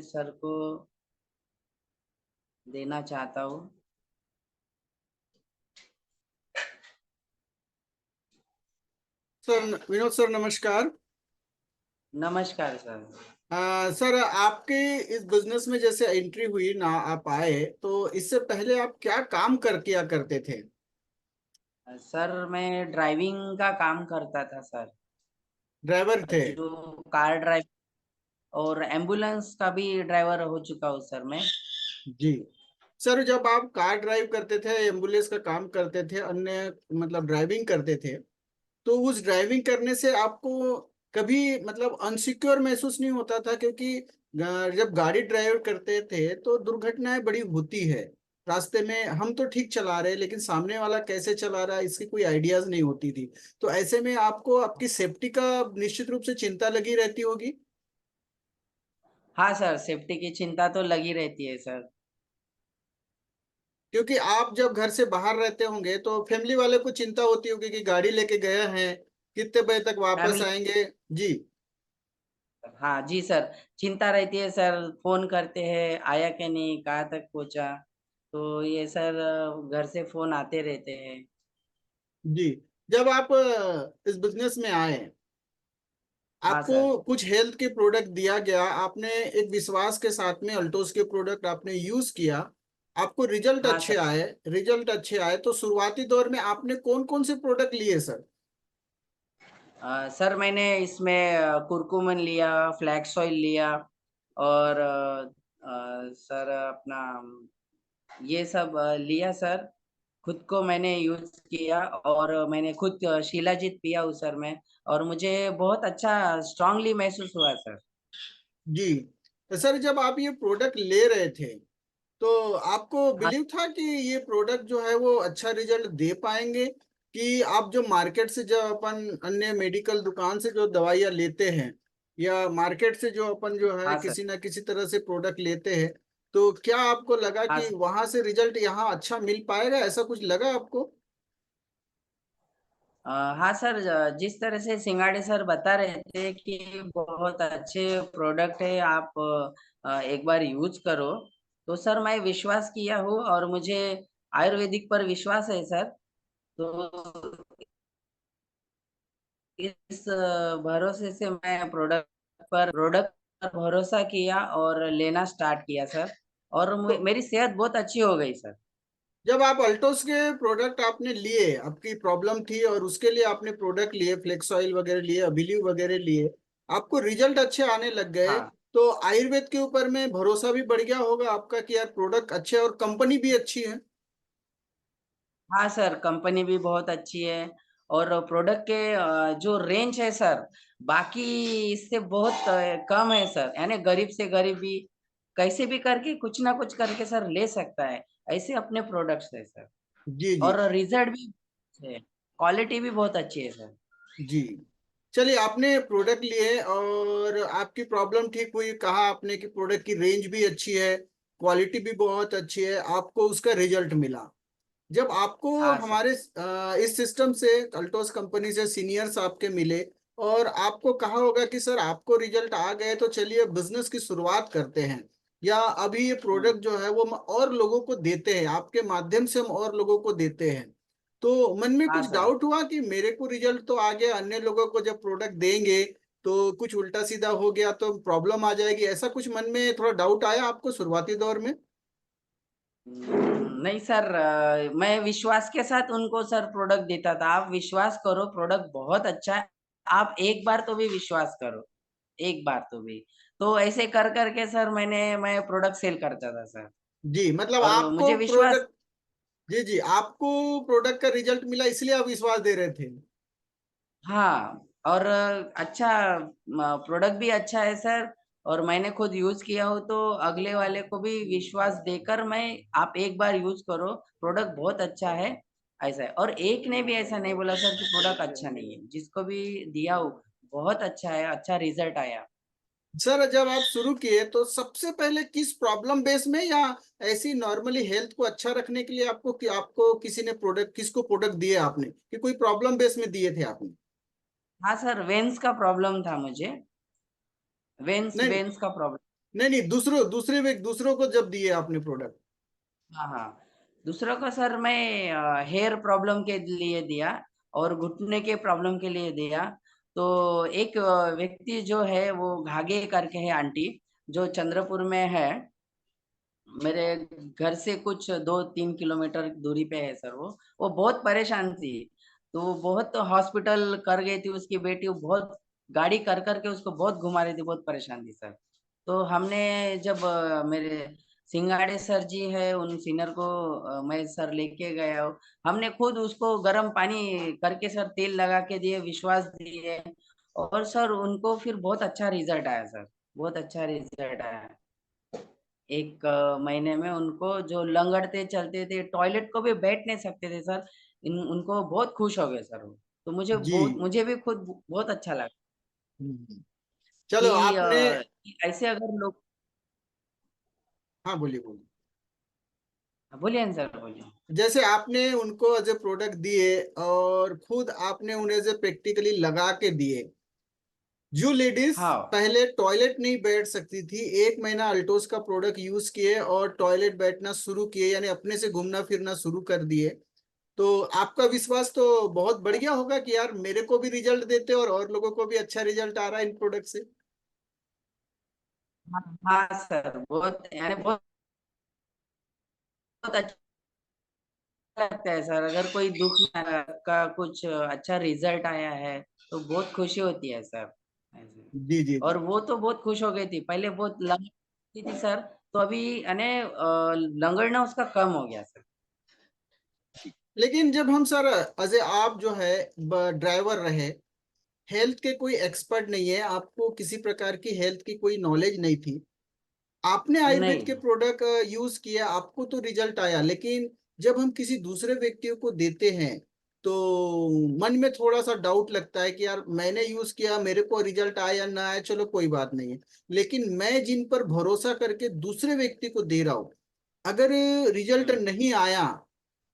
Sir को देना चाहता हूँ। सर विनोद सर नमस्कार। नमस्कार सर। सर आपके इस बिजनेस में जैसे एंट्री हुई ना, आप आए तो इससे पहले आप क्या काम कर किया करते थे? सर मैं ड्राइविंग का काम करता था सर। ड्राइवर थे? जो कार ड्राइव और एम्बुलेंस का भी ड्राइवर हो चुका हूँ सर मैं। जी। सर जब आप कार ड्राइव करते थे, एम्बुलेंस का काम करते थे, अन्य मतलब ड्राइविंग करते थे, तो उस ड्राइविंग करने से आपको कभी मतलब अनसिक्योर महसूस नहीं होता था? क्योंकि जब गाड़ी ड्राइव करते थे तो दुर्घटनाएं बड़ी होती है। रास्ते में हम तो ठीक चला रहे हैं लेकिन सामने वाला कैसे चला रहा है इसकी कोई आइडियाज नहीं होती थी। तो ऐसे में आपको आपकी सेफ्टी का निश्चित रूप से चिंता लगी रहती होगी। हाँ सर, सेफ्टी की चिंता तो लगी रहती है सर। क्योंकि आप जब घर से बाहर रहते होंगे तो फैमिली वाले को चिंता होती होगी कि गाड़ी लेके गए हैं, कितने बजे तक वापस फैमिली। आएंगे। जी। हाँ जी सर, चिंता रहती है सर। फोन करते हैं आया कि नहीं, कहाँ तक पहुँचा। तो ये सर घर से फोन आते रहते हैं। जी। जब आप इस बिजनेस में आए, हाँ आपको सर। कुछ हेल्थ के प्रोडक्ट दिया गया, आपने एक विश्वास के साथ में अल्टोस के प्रोडक्ट आपने यूज किया, आपको रिजल्ट हाँ अच्छे सर। आए। रिजल्ट अच्छे आए तो शुरुआती दौर में आपने कौन कौन से प्रोडक्ट लिए सर? सर मैंने इसमें कुरकुमन लिया, फ्लैक्स ऑयल लिया और सर अपना ये सब लिया सर। खुद को मैंने यूज किया और मैंने खुद शिलाजीत पिया हूँ सर मैं। और मुझे बहुत अच्छा स्ट्रांगली महसूस हुआ सर। जी। तो सर जब आप ये प्रोडक्ट ले रहे थे तो आपको हाँ। बिलीव था कि ये प्रोडक्ट जो है वो अच्छा रिजल्ट दे पाएंगे? कि आप जो मार्केट से जो अपन अन्य मेडिकल दुकान से जो दवाइयाँ लेते हैं, या मार्केट से जो अपन जो है हाँ सर। किसी ना किसी तरह से प्रोडक्ट लेते हैं, तो क्या आपको लगा हाँ कि सर। वहां से रिजल्ट यहाँ अच्छा मिल पाएगा? ऐसा कुछ लगा आपको? हाँ सर, जिस तरह से सिंगाड़े सर बता रहे थे कि बहुत अच्छे प्रोडक्ट है, आप एक बार यूज करो। तो सर मैं विश्वास किया हूँ और मुझे आयुर्वेदिक पर विश्वास है सर। तो इस भरोसे से मैं प्रोडक्ट पर भरोसा किया और लेना स्टार्ट किया सर। और तो मेरी सेहत बहुत अच्छी हो गई सर। जब आप अल्टोस के प्रोडक्ट आपने लिए, आपकी प्रॉब्लम थी और उसके लिए आपने प्रोडक्ट लिए, फ्लेक्स ऑयल वगैरह लिए, अबिलीव वगैरह लिए, आपको रिजल्ट अच्छे आने लग गए, हाँ। तो आयुर्वेद के ऊपर में भरोसा भी बढ़ गया होगा आपका कि यार प्रोडक्ट अच्छे हैं और कंपनी भी अच्छी है। हाँ सर, कंपनी भी बहुत अच्छी है। और प्रोडक्ट के जो रेंज है सर, बाकी इससे बहुत कम है सर। यानी गरीब से गरीब भी कैसे भी करके कुछ ना कुछ करके सर ले सकता है। ऐसे अपने प्रोडक्ट्स है सर। जी जी। और रिजल्ट भी है, क्वालिटी भी बहुत अच्छी है सर। जी। चलिए, आपने प्रोडक्ट लिए और आपकी प्रॉब्लम ठीक हुई, कहा आपने कि प्रोडक्ट की रेंज भी अच्छी है, क्वालिटी भी बहुत अच्छी है, आपको उसका रिजल्ट मिला। जब आपको हाँ सर। हमारे इस सिस्टम से, अल्टोस कंपनी से सीनियर्स आपके मिले और आपको कहा होगा कि सर आपको रिजल्ट आ गए तो चलिए बिजनेस की शुरुआत करते हैं, या अभी ये हम्म। प्रोडक्ट जो है वो हम और लोगों को देते हैं, आपके माध्यम से हम और लोगों को देते हैं, तो मन में हाँ कुछ सर। डाउट हुआ कि मेरे को रिजल्ट तो आ गया, अन्य लोगों को जब प्रोडक्ट देंगे तो कुछ उल्टा सीधा हो गया तो प्रॉब्लम आ जाएगी? ऐसा कुछ मन में थोड़ा डाउट आया आपको शुरुआती दौर में? नहीं सर, मैं विश्वास के साथ उनको सर प्रोडक्ट देता था। आप विश्वास करो, प्रोडक्ट बहुत अच्छा है। आप एक बार तो भी विश्वास करो, एक बार तो भी। तो ऐसे कर करके सर मैं प्रोडक्ट सेल करता था सर। जी, मतलब और आपको मुझे विश्वास। प्रोडक्ट, जी जी, आपको प्रोडक्ट का रिजल्ट मिला इसलिए आप विश्वास दे रहे थे। हाँ। और अच्छा, प्रोडक्ट भी अच्छा है सर। और मैंने खुद यूज किया हो तो अगले वाले को भी विश्वास देकर मैं, आप एक बार यूज करो, प्रोडक्ट बहुत अच्छा है। ऐसा है। और एक ने भी ऐसा नहीं बोला सर कि प्रोडक्ट अच्छा नहीं है। जिसको भी दिया हो बहुत अच्छा है, अच्छा रिजल्ट आया। सर जब आप शुरू किए तो सबसे पहले किस प्रॉब्लम बेस में, या ऐसी नॉर्मली हेल्थ को अच्छा रखने के लिए आपको कि आपको किसी ने प्रोडक्ट, किसको प्रोडक्ट दिए आपने, कि कोई प्रॉब्लम बेस में दिए थे आपने? हाँ सर, वेन्स का प्रॉब्लम था मुझे। वेन्स नहीं, वेन्स का प्रॉब्लम। नहीं नहीं, दूसरों को जब दिए आपने प्रोडक्ट। हाँ, हाँ। दूसरों को सर मैं हेयर प्रॉब्लम के लिए दिया और घुटने के प्रॉब्लम के लिए दिया। तो एक व्यक्ति जो है वो घागे करके है आंटी, जो चंद्रपुर में है। मेरे घर से कुछ 2-3 किलोमीटर दूरी पे है सर वो बहुत परेशान थी। तो वो बहुत हॉस्पिटल कर गई थी उसकी बेटी, वो बहुत गाड़ी कर करके उसको बहुत घुमा रही थी, बहुत परेशान थी सर। तो हमने जब मेरे सिंगाड़े सर जी है उन सीनियर को मैं सर लेके गया हूँ। हमने खुद उसको गर्म पानी करके सर तेल लगा के दिए, विश्वास दिए, और सर उनको फिर बहुत अच्छा रिजल्ट आया सर, बहुत अच्छा रिजल्ट आया। एक महीने में उनको जो लंगड़ते चलते थे, टॉयलेट को भी बैठ नहीं सकते थे सर, उनको बहुत खुश हो गए सर वो। तो जी। मुझे भी खुद बहुत अच्छा लगा हम्म। चलो कि आपने। कि ऐसे अगर लोग। हाँ बोलिए बोलिए। बोलिए ना सर, बोलिए। जैसे आपने उनको एज ए प्रोडक्ट दिए और खुद आपने उन्हें एज ए प्रैक्टिकली लगा के दिए, जो लेडीज हाँ पहले टॉयलेट नहीं बैठ सकती थी, 1 महीना अल्टोस का प्रोडक्ट यूज किए और टॉयलेट बैठना शुरू किए, यानी अपने से घूमना फिरना शुरू कर दिए, तो आपका विश्वास तो बहुत बढ़ गया होगा कि यार मेरे को भी रिजल्ट देते और लोगों को भी अच्छा रिजल्ट आ रहा है इन प्रोडक्ट से। हाँ हाँ सर, बहुत यानी बहुत बहुत अच्छा लगता है सर, अगर कोई दुख में का कुछ अच्छा रिजल्ट आया है तो बहुत खुशी होती है सर, ऐसे। जी जी और जी। वो तो बहुत खुश हो गई थी, पहले बहुत लंगड़ती थी सर, तो अभी यानी लंगड़ना उसका कम हो गया सर। लेकिन जब हम सर अजय आप जो है ड्राइवर रहे, हेल्थ के कोई एक्सपर्ट नहीं है, आपको किसी प्रकार की हेल्थ की कोई नॉलेज नहीं थी, आपने आयुर्वेद नहीं। के प्रोडक्ट यूज किया, आपको तो रिजल्ट आया, लेकिन जब हम किसी दूसरे व्यक्तियों को देते हैं तो मन में थोड़ा सा डाउट लगता है कि यार मैंने यूज किया, मेरे को रिजल्ट आया या ना आया, चलो कोई बात नहीं है, लेकिन मैं जिन पर भरोसा करके दूसरे व्यक्ति को दे रहा हूँ, अगर रिजल्ट हम्म, नहीं आया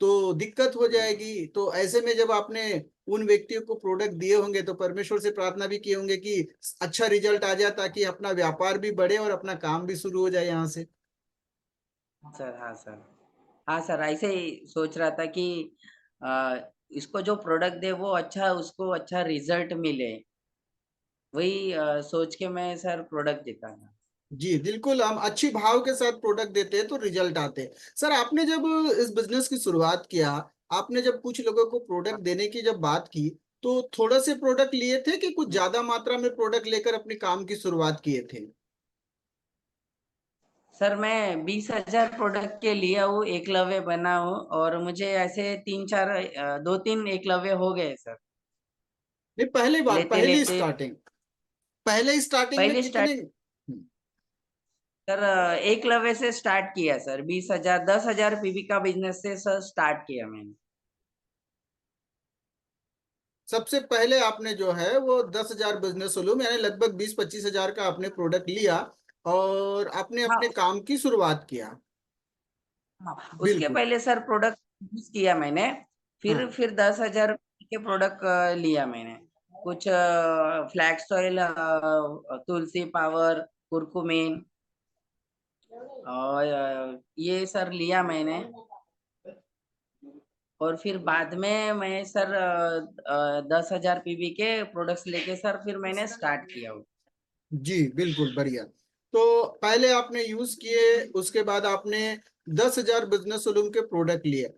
तो दिक्कत हो हम्म। जाएगी। तो ऐसे में जब आपने उन व्यक्तियों को प्रोडक्ट दिए होंगे तो परमेश्वर से प्रार्थना भी किए होंगे कि अच्छा रिजल्ट आ जाए, ताकि अपना व्यापार भी बढ़े और अपना काम भी शुरू हो जाए यहाँ से। सर हाँ सर, हाँ सर, ऐसे ही सोच रहा था कि आ, इसको जो प्रोडक्ट दे वो अच्छा, उसको अच्छा रिजल्ट मिले, वही सोच के मैं सर प्रोडक्ट देता था। जी बिल्कुल, हम अच्छी भाव के साथ प्रोडक्ट देते हैं तो रिजल्ट आते हैं। सर आपने जब इस बिजनेस की शुरुआत किया, आपने जब कुछ लोगों को प्रोडक्ट देने की जब बात की, तो थोड़ा से प्रोडक्ट लिए थे कि कुछ ज्यादा मात्रा में प्रोडक्ट लेकर अपने काम की शुरुआत किए थे? सर मैं 20,000 प्रोडक्ट के लिया हूँ, एकलव्य बना हूँ, और मुझे ऐसे 3-4 2-3 एकलव्य हो गए सर, नहीं, पहली बार लेते लेते। पहले स्टार्टिंग में पहले कितने? स्टार्ट सर एकलव्य से स्टार्ट किया सर, 20,000 10,000 पीवी का बिजनेस से सर स्टार्ट किया मैंने। सबसे पहले आपने जो है वो 10,000 बिजनेस वॉल्यूम, यानी लगभग 20-25 हजार का आपने प्रोडक्ट लिया और आपने अपने हाँ काम की शुरुआत किया। हाँ, उसके बिल्कुल। पहले सर प्रोडक्ट यूज किया मैंने, हाँ। फिर 10,000 के प्रोडक्ट लिया मैंने, कुछ फ्लैक्स ऑयल, तुलसी पावर, कुरकुमीन, और ये सर लिया मैंने। और फिर बाद में मैं सर 10,000 पीवी के प्रोडक्ट्स लेके सर फिर मैंने स्टार्ट किया। जी बिल्कुल बढ़िया। तो पहले आपने यूज किए, उसके बाद आपने 10,000 बिजनेस वॉल्यूम के प्रोडक्ट लिए।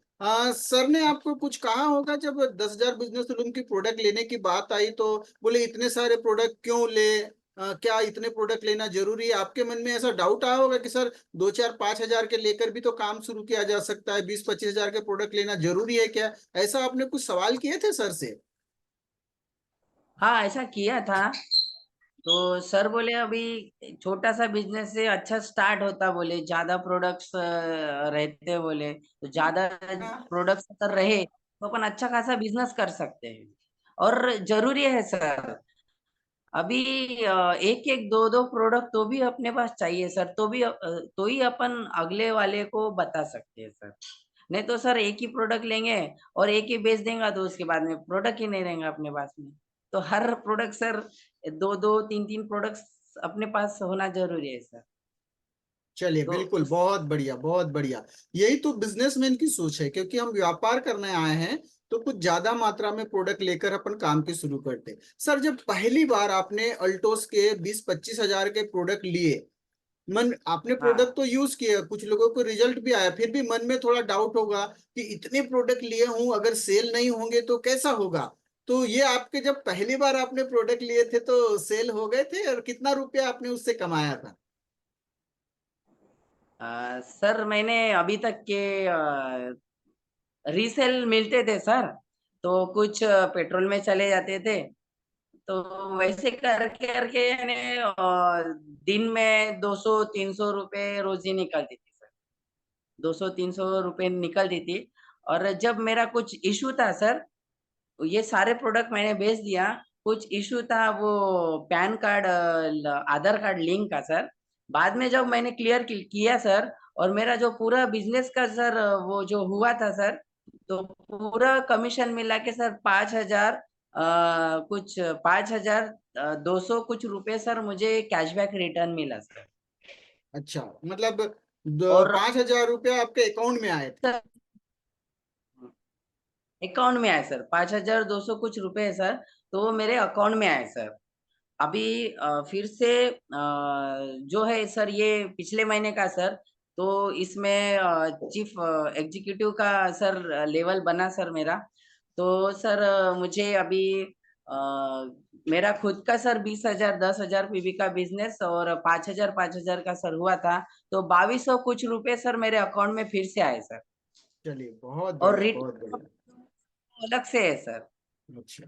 सर ने आपको कुछ कहा होगा जब 10,000 बिजनेस वॉल्यूम की प्रोडक्ट लेने की बात आई, तो बोले इतने सारे प्रोडक्ट क्यों ले, क्या इतने प्रोडक्ट लेना जरूरी है? आपके मन में ऐसा डाउट आया होगा कि सर 2-4-5 हजार के लेकर भी तो काम शुरू किया जा सकता है, 20-25 हजार के प्रोडक्ट लेना जरूरी है क्या? ऐसा आपने कुछ सवाल किए थे सर से? हाँ, ऐसा किया था। तो सर बोले अभी छोटा सा बिजनेस से अच्छा स्टार्ट होता, बोले ज्यादा प्रोडक्ट्स रहते, बोले तो ज्यादा प्रोडक्ट्स अगर रहे तो अपन अच्छा खासा बिजनेस कर सकते हैं। और जरूरी है सर, अभी एक एक दो दो प्रोडक्ट तो भी अपने पास चाहिए सर, तो ही अपन अगले वाले को बता सकते हैं सर। नहीं तो सर एक ही प्रोडक्ट लेंगे और एक ही बेच देंगे, तो उसके बाद में प्रोडक्ट ही नहीं रहेंगे अपने पास में। तो हर प्रोडक्ट सर, दो दो तीन तीन प्रोडक्ट्स अपने पास होना जरूरी है सर। चलिए तो बिल्कुल, उस बहुत बढ़िया बहुत बढ़िया। यही तो बिजनेसमैन की सोच है, क्योंकि हम व्यापार करने आए हैं तो कुछ ज्यादा मात्रा में प्रोडक्ट लेकर अपन काम की शुरू करते। सर, जब पहली बार आपने अल्टोस के 20-25 हजार के प्रोडक्ट लिए, मन आपने प्रोडक्ट हाँ। तो यूज किया, कुछ लोगों को रिजल्ट भी आया, फिर भी मन में थोड़ा डाउट होगा कि इतने प्रोडक्ट लिए हूं, अगर सेल नहीं होंगे तो कैसा होगा। तो ये आपके जब पहली बार आपने प्रोडक्ट लिए थे तो सेल हो गए थे, और कितना रुपया आपने उससे कमाया था? सर मैंने अभी तक के रीसेल मिलते थे सर, तो कुछ पेट्रोल में चले जाते थे, तो वैसे करके करके यानी दिन में 200-300 रुपए रोजी निकलती थी सर, 200-300 रुपए निकलती थी। और जब मेरा कुछ इशू था सर, ये सारे प्रोडक्ट मैंने बेच दिया। कुछ इशू था वो पैन कार्ड आधार कार्ड लिंक का सर। बाद में जब मैंने क्लियर किया सर, और मेरा जो पूरा बिजनेस का सर वो जो हुआ था सर, तो पूरा कमीशन मिला के सर 5,000 कुछ 5,200 कुछ रुपए सर मुझे कैशबैक रिटर्न मिला सर। अच्छा, मतलब और 5,000 रुपया आपके अकाउंट में आए थे? सर अकाउंट में आए सर 5,200 कुछ रुपए है सर, तो वो मेरे अकाउंट में आए सर। अभी फिर से जो है सर ये पिछले महीने का सर, तो इसमें चीफ एग्जीक्यूटिव का सर लेवल बना सर मेरा। तो सर मुझे अभी अ, मेरा खुद का सर 20,000 10,000 पीवी का बिजनेस और 5,000 का सर हुआ था, तो 2,200 कुछ रुपए सर मेरे अकाउंट में फिर से आए सर। चलिए बहुत और बढ़िया रिटर्न बहुत बढ़िया। अलग से है सर। अच्छा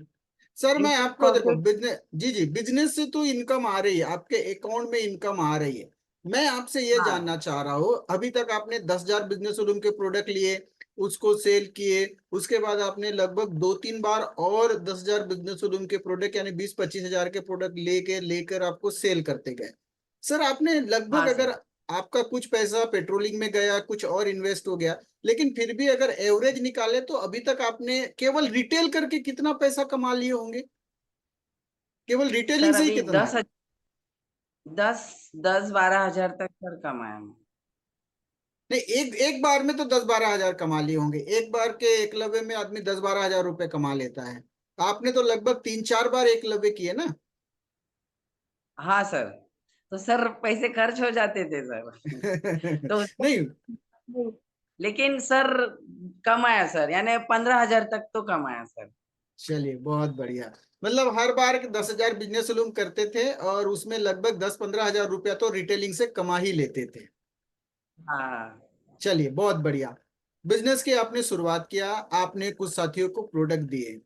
सर, मैं इंटरेस्ट आपको देखो, प्रॉफिट। बिजनेस, जी जी, बिजनेस से तो इनकम आ रही है, आपके अकाउंट में इनकम आ रही है। मैं आपसे ये जानना हाँ। चाह रहा हूँ, अभी तक आपने 10,000 बिजनेस रूम के प्रोडक्ट लिए, उसको सेल किए, उसके बाद आपने लगभग 2-3 बार और 10,000 बिजनेस रूम के प्रोडक्ट यानी 20-25 हजार के प्रोडक्ट लेके लेकर आपको सेल करते गए। सर, आपने लगभग, हाँ अगर सर। आपका कुछ पैसा पेट्रोलिंग में गया, कुछ और इन्वेस्ट हो गया, लेकिन फिर भी अगर एवरेज निकाले तो अभी तक आपने केवल रिटेल करके कितना पैसा कमा लिए होंगे? केवल रिटेलिंग सर से ही अभी कितना आया? 10-12 हजार तक सर कमाया मैं। नहीं, एक एक बार में तो 10-12 हजार कमा लिए होंगे, एक बार के एकलव्य में आदमी 10-12 हजार रुपए कमा लेता है। आपने तो लगभग 3-4 बार एकलव्य किए ना? हाँ सर। तो सर पैसे खर्च हो जाते थे सर। तो नहीं, लेकिन सर कमाया सर, यानी 15,000 तक तो कमाया सर। चलिए बहुत बढ़िया। मतलब हर बार 10,000 बिजनेस लोन करते थे और उसमें लगभग 10-15 हजार रुपया तो रिटेलिंग से कमा ही लेते थे। हाँ। चलिए बहुत बढ़िया। बिजनेस की आपने शुरुआत किया, आपने कुछ साथियों को प्रोडक्ट दिए,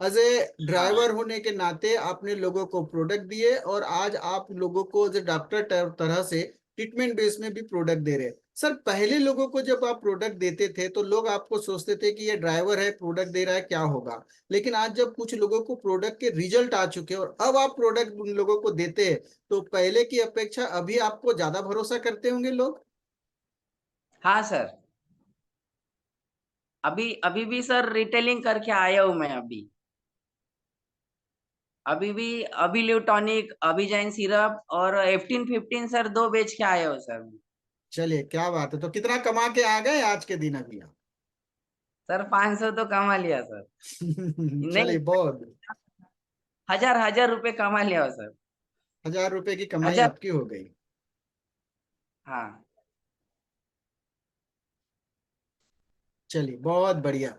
एज ए हाँ ड्राइवर होने के नाते आपने लोगों को प्रोडक्ट दिए, और आज आप लोगों को एज ए डॉक्टर तरह से ट्रीटमेंट बेस में भी प्रोडक्ट दे रहे हैं। सर, पहले लोगों को जब आप प्रोडक्ट देते थे तो लोग आपको सोचते थे कि ये ड्राइवर है, प्रोडक्ट दे रहा है, क्या होगा। लेकिन आज जब कुछ लोगों को प्रोडक्ट के रिजल्ट आ चुके हैं और अब आप प्रोडक्ट उन लोगों को देते हैं, तो पहले की अपेक्षा अभी आपको ज्यादा भरोसा करते होंगे लोग? हाँ सर। अभी अभी भी सर रिटेलिंग करके आया हूँ मैं अभी। अभी भी अभी टॉनिक, अभिजाइन सिरप और 15-15 सर 2 बेच के आया हूँ सर। चलिए क्या बात है, तो कितना कमा के आ गए आज के दिन अभी आप? सर 500 तो कमा लिया सर। चलिए नहीं, बहुत। 1,000 रुपए कमा लिया सर। 1,000 रुपए की कमाई 1,000। आपकी हो गई। हाँ। चलिए बहुत बढ़िया।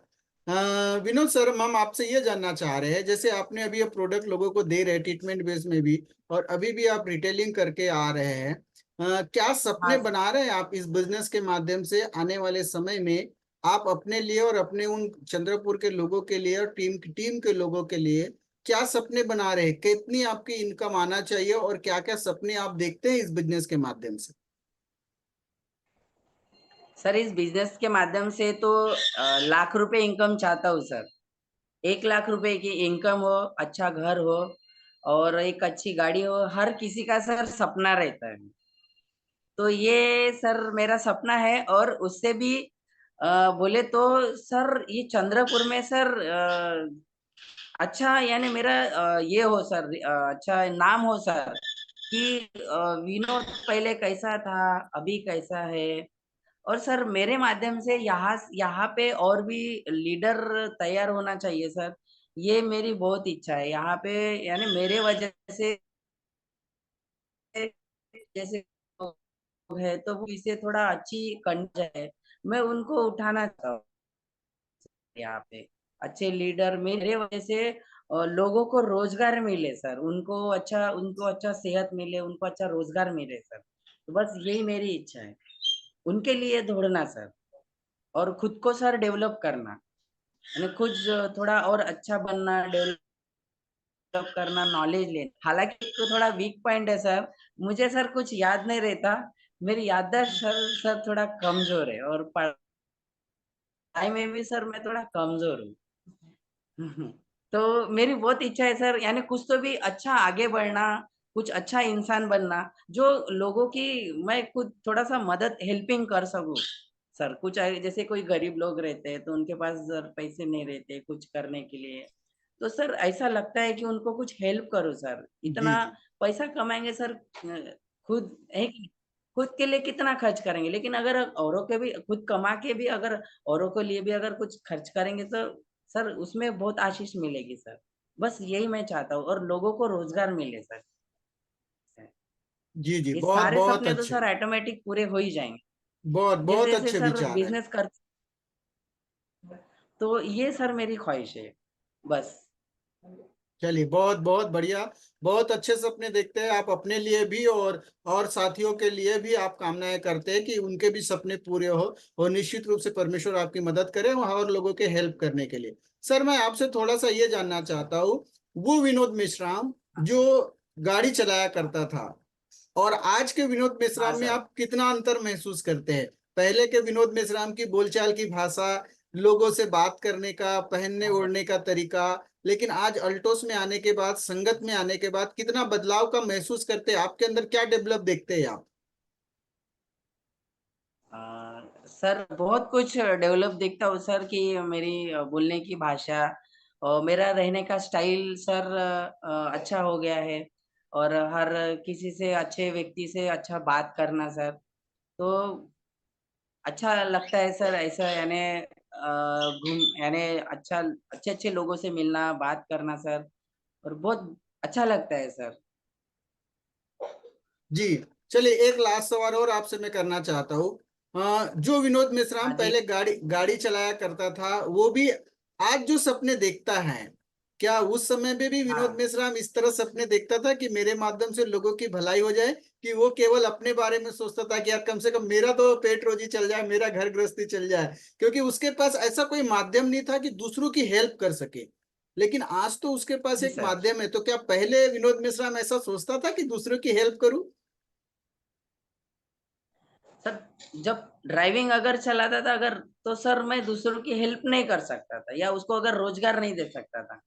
विनोद सर, हम आपसे ये जानना चाह रहे हैं, जैसे आपने अभी ये प्रोडक्ट लोगों को दे रहे हैं ट्रीटमेंट बेस में भी, और अभी भी आप रिटेलिंग करके आ रहे हैं, क्या सपने हाँ बना रहे हैं आप इस बिजनेस के माध्यम से आने वाले समय में? आप अपने लिए और अपने उन चंद्रपुर के लोगों के लिए और टीम के लोगों के लिए क्या सपने बना रहे हैं? कितनी आपकी इनकम आना चाहिए, और क्या क्या सपने आप देखते हैं इस बिजनेस के माध्यम से? सर, इस बिजनेस के माध्यम से तो लाख रुपए इनकम चाहता हूँ सर। 1 लाख रुपए की इनकम हो, अच्छा घर हो और एक अच्छी गाड़ी हो, हर किसी का सर सपना रहता है। तो ये सर मेरा सपना है, और उससे भी बोले तो सर ये चंद्रपुर में सर अच्छा यानी मेरा ये हो सर, अच्छा नाम हो सर। कि विनोद पहले कैसा था, अभी कैसा है। और सर मेरे माध्यम से यहाँ यहाँ पे और भी लीडर तैयार होना चाहिए सर। ये मेरी बहुत इच्छा है यहाँ पे, यानी मेरे वजह से जैसे लोग है तो वो इसे थोड़ा अच्छी कंडीशन है, मैं उनको उठाना चाहता हूँ यहाँ पे। अच्छे लीडर मेरे वजह से लोगों को रोजगार मिले सर, उनको अच्छा सेहत मिले, उनको अच्छा रोजगार मिले सर। तो बस यही मेरी इच्छा है, उनके लिए दौड़ना सर। और खुद को सर डेवलप करना, यानी खुद थोड़ा और अच्छा बनना, डेवलप करना, नॉलेज लेना। हालांकि एक थोड़ा वीक पॉइंट है सर, मुझे सर कुछ याद नहीं रहता। मेरी याददाश्त सर थोड़ा कमजोर है, और पढ़ाई में भी सर मैं थोड़ा कमजोर हूँ। तो मेरी बहुत इच्छा है सर, यानी कुछ तो भी अच्छा आगे बढ़ना, कुछ अच्छा इंसान बनना, जो लोगों की मैं खुद थोड़ा सा मदद हेल्पिंग कर सकूं सर। कुछ जैसे कोई गरीब लोग रहते हैं तो उनके पास सर पैसे नहीं रहते कुछ करने के लिए, तो सर ऐसा लगता है कि उनको कुछ हेल्प करो सर। जी इतना जी पैसा कमाएंगे सर, खुद है कि खुद के लिए कितना खर्च करेंगे, लेकिन अगर औरों के भी खुद कमा के भी अगर औरों के लिए भी अगर कुछ खर्च करेंगे तो सर उसमें बहुत आशीष मिलेगी सर। बस यही मैं चाहता हूँ, और लोगों को रोजगार मिले सर। जी जी, ये बहुत सारे बहुत सपने तो अच्छे, सर ऑटोमेटिक पूरे हो ही जाएंगे। बहुत बहुत जैसे जैसे अच्छे सर विचार है। बिजनेस कर, तो ये सर मेरी ख्वाहिश है बस। चलिए, बहुत बहुत बढ़िया। बहुत अच्छे सपने देखते हैं आप अपने लिए भी, और साथियों के लिए भी आप कामनाएं करते हैं कि उनके भी सपने पूरे हो। और निश्चित रूप से परमेश्वर आपकी मदद करे और लोगों के हेल्प करने के लिए। सर, मैं आपसे थोड़ा सा ये जानना चाहता हूँ, वो विनोद मेश्राम हाँ जो सर। गाड़ी चलाया करता था, और आज के विनोद हाँ मेश्राम में सर। आप कितना अंतर महसूस करते हैं? पहले के विनोद मेश्राम की बोलचाल की भाषा, लोगों से बात करने का, पहनने ओढ़ने का तरीका, लेकिन आज अल्टोस में आने के बाद, संगत में आने के बाद कितना बदलाव का महसूस करते हैं? आपके अंदर क्या डेवलप देखते हैं आप? सर बहुत कुछ डेवलप देखता हूँ सर, कि मेरी बोलने की भाषा और मेरा रहने का स्टाइल सर अच्छा हो गया है। और हर किसी से, अच्छे व्यक्ति से अच्छा बात करना सर। तो अच्छा लगता है सर ऐसा, यानी घूम यानी अच्छा, अच्छे अच्छे लोगों से मिलना, बात करना सर, और बहुत अच्छा लगता है सर। जी। चलिए, एक लास्ट सवाल और आपसे मैं करना चाहता हूँ। जो विनोद मेश्राम हाँ जी। पहले गाड़ी गाड़ी चलाया करता था, वो भी आज जो सपने देखता है, क्या उस समय में भी विनोद हाँ मेश्राम इस तरह सपने देखता था कि मेरे माध्यम से लोगों की भलाई हो जाए? कि वो केवल अपने बारे में सोचता था कि यार कम से कम मेरा तो पेट रोजी चल जाए, मेरा घर गृहस्थी चल जाए, क्योंकि उसके पास ऐसा कोई माध्यम नहीं था कि दूसरों की हेल्प कर सके। लेकिन आज तो उसके पास जी एक सर। माध्यम है, तो क्या पहले विनोद मेश्राम ऐसा सोचता था कि दूसरों की हेल्प करूं? सर जब ड्राइविंग अगर चलाता था अगर, तो सर मैं दूसरों की हेल्प नहीं कर सकता था, या उसको अगर रोजगार नहीं दे सकता था,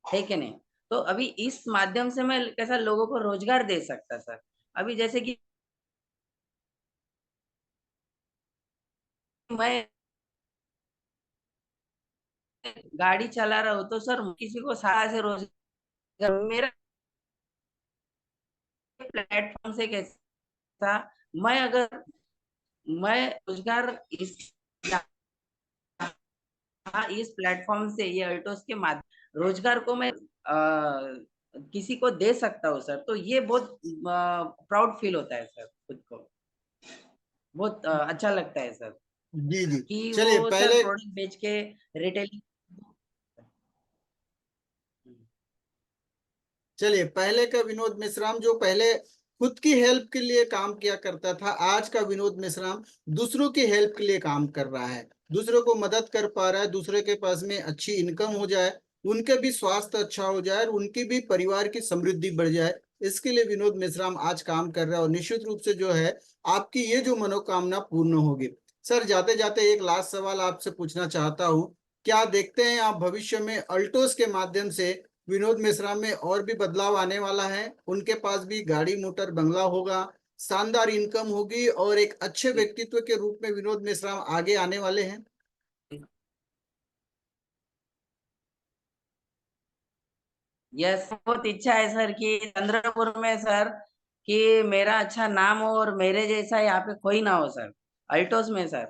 है कि नहीं। तो अभी इस माध्यम से मैं कैसा लोगों को रोजगार दे सकता सर। अभी जैसे कि मैं गाड़ी चला रहा हूँ तो सर किसी को सहारा से रोजगार मेरा प्लेटफॉर्म से कैसा, मैं अगर मैं रोजगार इस प्लेटफॉर्म से, ये अल्टोस के माध्यम रोजगार को मैं किसी को दे सकता हूँ सर, तो ये बहुत प्राउड फील होता है सर, खुद को बहुत अच्छा लगता है सर, जी जी। कि चलिए, वो सर पहले प्रोडक्ट बेच के रिटेलिंग। चलिए, पहले का विनोद मेश्राम जो पहले खुद की हेल्प के लिए काम किया करता था, आज का विनोद मेश्राम दूसरों की हेल्प के लिए काम कर रहा है, दूसरों को मदद कर पा रहा है, दूसरे के पास में अच्छी इनकम हो जाए, उनके भी स्वास्थ्य अच्छा हो जाए, और उनकी भी परिवार की समृद्धि बढ़ जाए, इसके लिए विनोद मेश्राम आज काम कर रहा है। और निश्चित रूप से जो है, आपकी ये जो मनोकामना पूर्ण होगी। सर, जाते जाते एक लास्ट सवाल आपसे पूछना चाहता हूँ, क्या देखते हैं आप भविष्य में अल्टोस के माध्यम से विनोद मेश्राम में और भी बदलाव आने वाला है? उनके पास भी गाड़ी मोटर बंगला होगा, शानदार इनकम होगी, और एक अच्छे व्यक्तित्व के रूप में विनोद मेश्राम आगे आने वाले हैं? यस, बहुत इच्छा है सर कि चंद्रपुर में सर, कि मेरा अच्छा नाम हो और मेरे जैसा यहाँ पे कोई ना हो सर, अल्टोस में सर।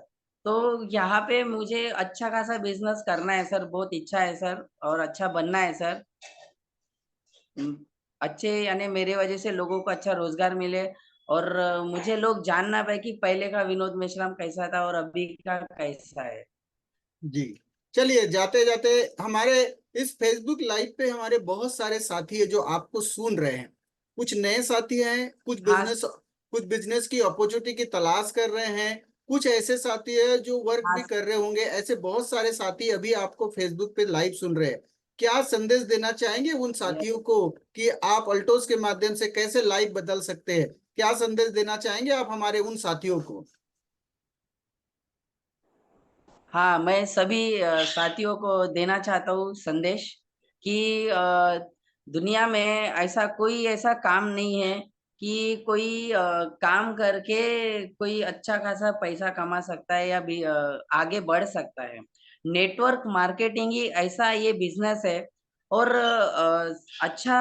तो यहाँ पे मुझे अच्छा खासा बिज़नेस करना है सर, बहुत इच्छा है सर और अच्छा बनना है सर। उम, अच्छे यानी मेरे वजह से लोगों को अच्छा रोज़गार मिले और मुझे लोग जानना पाए कि पहले का विनोद मेश्राम कैसा था और अभी का कैसा है। जी। चलिए, जाते-जाते हमारे इस फेसबुक लाइव पे हमारे बहुत सारे साथी हैं जो आपको सुन रहे हैं। कुछ नए साथी हैं, हाँ, कुछ बिज़नेस की अपॉर्च्युनिटी की तलाश कर रहे हैं, कुछ ऐसे साथी हैं जो वर्क हाँ, भी कर रहे होंगे। ऐसे बहुत सारे साथी अभी आपको फेसबुक पे लाइव सुन रहे हैं। क्या संदेश देना चाहेंगे उन साथियों को कि आप अल्टोस के माध्यम से कैसे लाइफ बदल सकते हैं? क्या संदेश देना चाहेंगे आप हमारे उन साथियों को? हाँ, मैं सभी साथियों को देना चाहता हूँ संदेश कि दुनिया में ऐसा काम नहीं है कि कोई काम करके कोई अच्छा खासा पैसा कमा सकता है या भी आगे बढ़ सकता है। नेटवर्क मार्केटिंग ही ऐसा ये बिज़नेस है और अच्छा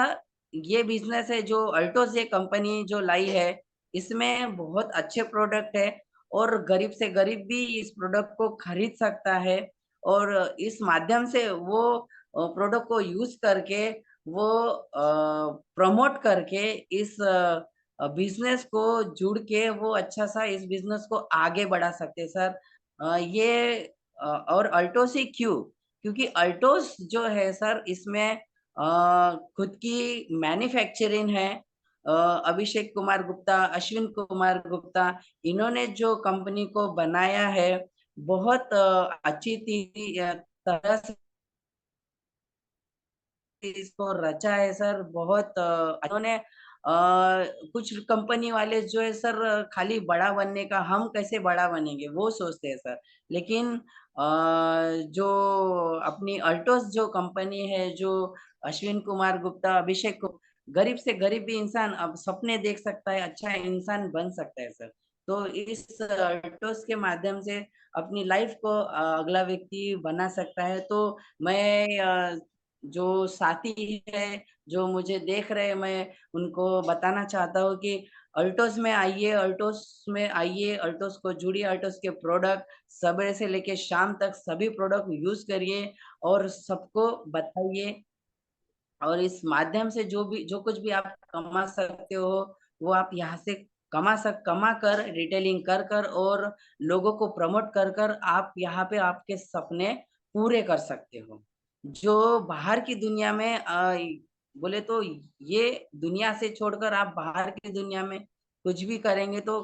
ये बिज़नेस है जो अल्टोज़ ये कंपनी जो लाई है, इसमें बहुत अच्छे प्रोडक्ट है और गरीब से गरीब भी इस प्रोडक्ट को खरीद सकता है और इस माध्यम से वो प्रोडक्ट को यूज़ करके वो प्रमोट करके इस बिज़नेस को जुड़ के वो अच्छा-सा इस बिज़नेस को आगे बढ़ा सकते हैं सर। और अल्टोस ही क्यों? क्योंकि अल्टोस जो है सर इसमें खुद की मैन्युफैक्चरिंग है। अभिषेक कुमार गुप्ता, अश्विन कुमार गुप्ता इन्होंने जो कंपनी को बनाया है, बहुत अच्छी तरह से इसको रचा है सर, बहुत इन्होंने कुछ कंपनी वाले जो है सर खाली बड़ा बनने का हम कैसे बड़ा बनेंगे, वो सोचते हैं सर। लेकिन जो अपनी अल्टोस जो कंपनी है, जो अश्विन कुमार गुप्ता, अभिषेक को गरीब से गरीब भी इंसान अब सपने देख सकता है, अच्छा इंसान बन सकता है सर। तो इस अल्टोस के माध्यम से अपनी लाइफ को अगला व्यक्ति बना सकता है। तो मैं जो साथी है, जो मुझे देख रहे हैं, मैं उनको बताना चाहता हूँ कि अल्टोस में आइए, अल्टोस को जुड़िए, अल्टोस के प्रोडक्ट सुबह से लेके शाम तक सभी प्रोडक्ट यूज़ करिए और सबको बताइए और इस माध्यम से जो कुछ भी आप कमा सकते हो, वो आप यहाँ से कमा कर रिटेलिंग कर और लोगों को प्रमोट कर आप यहाँ पे आपके सपने पूरे कर सकते हो। जो बाहर की दुनिया में बोले तो ये दुनिया से छोड़कर आप बाहर की दुनिया में कुछ भी करेंगे तो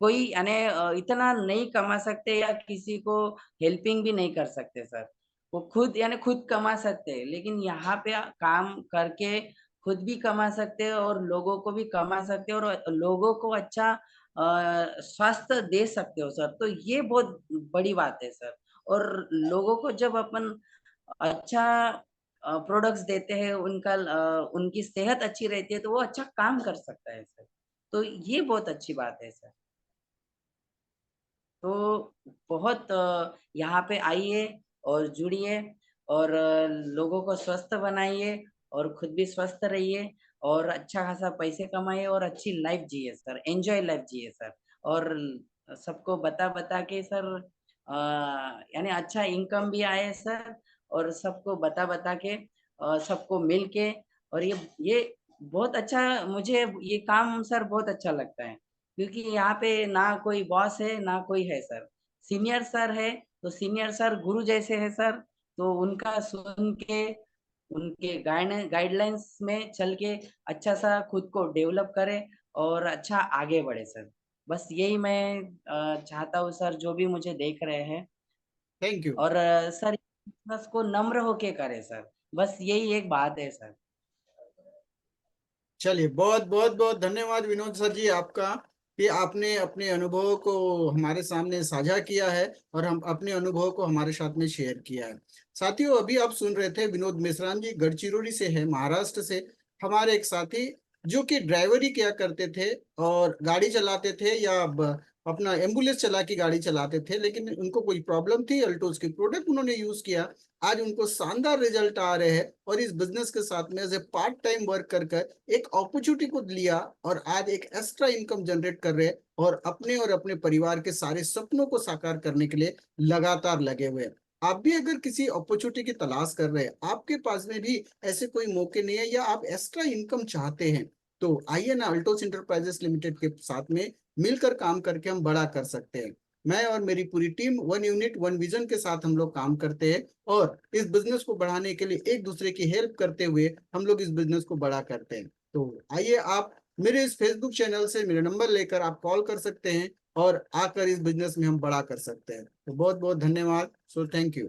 कोई यानी इतना नहीं कमा सकते या किसी को हेल्पिंग भी नहीं कर सकते सर। वो खुद यानी खुद कमा सकते हैं, लेकिन यहाँ पे काम करके खुद भी कमा सकते हैं और लोगों को भी कमा सकते हैं और लोगों को अच्छा स्वास्थ्य दे सकते हो सर। तो ये बहुत बड़ी बात है सर और लोगों को जब अपन अच्छा प्रोडक्ट्स देते हैं, उनकी सेहत अच्छी रहती है, तो वो अच्छा काम कर सकता है सर। तो ये बहुत अच्छी बात है सर। तो बहुत यहाँ पे आइए और जुड़िए और लोगों को स्वस्थ बनाइए और खुद भी स्वस्थ रहिए और अच्छा खासा पैसे कमाइए और अच्छी लाइफ जिए सर, एन्जॉय लाइफ जिए सर। और सबको बता-बता के सर यानी अच्छा इनकम भी आए सर और सबको बता-बता के सबको मिल के और ये बहुत अच्छा मुझे ये काम सर बहुत अच्छा लगता है। क्योंकि यहाँ पे ना कोई बॉस है, ना कोई है सर। सीनियर सर है, तो सीनियर सर गुरु जैसे हैं सर, तो उनका सुन के, उनके गाइडलाइंस में चल के अच्छा-सा खुद को डेवलप करें और अच्छा आगे बढ़े सर। बस यही मैं चाहता हूँ सर, जो भी मुझे देख रहे हैं थैंक यू। और सर बस को नम्र होके करें सर। बस यही एक बात है सर। चलिए, बहुत धन्यवाद विनोद सर जी आपका कि आपने अपने अनुभवों को हमारे सामने साझा किया है और हम अपने अनुभवों को हमारे साथ में शेयर किया है। साथियों, अभी आप सुन रहे थे विनोद मेश्राम जी गढ़चिरौली से है, महाराष्ट्र से। हमारे एक साथी जो कि ड्राइवरी किया करते थे और गाड़ी चलाते थे या अपना एम्बुलेंस चला के गाड़ी चलाते थे, लेकिन उनको कोई प्रॉब्लम थी, अल्टोज की प्रोडक्ट उन्होंने यूज किया, आज उनको शानदार रिजल्ट आ रहे हैं और इस बिजनेस के साथ में as a part time work कर कर एक अपॉर्चुनिटी को लिया और आज एक एक्स्ट्रा इनकम जनरेट कर रहे हैं और अपने परिवार के सारे सपनों को साकार करने के लिए लगातार लगे हुए हैं। आप भी अगर किसी अपॉर्चुनिटी की तलाश कर रहे हैं, आपके पास में भी ऐसे कोई मौके नहीं है या आप एक्स्ट्रा इनकम चाहते हैं, तो आइए ना अल्टोस इंटरप्राइजेस लिमिटेड के साथ में मिलकर काम करके हम बड़ा कर सकते हैं। मैं और मेरी पूरी team one unit one vision के साथ हम लोग काम करते हैं और इस बिजनेस को बढ़ाने के लिए एक दूसरे की हेल्प करते हुए हम लोग इस बिजनेस को बड़ा करते हैं। तो आइए आप मेरे इस फेसबुक चैनल से मेरा नंबर लेकर आप कॉल कर सकते हैं और आकर इस बिजनेस में हम बड़ा कर सकते हैं। तो बहुत बहुत धन्यवाद। So thank you.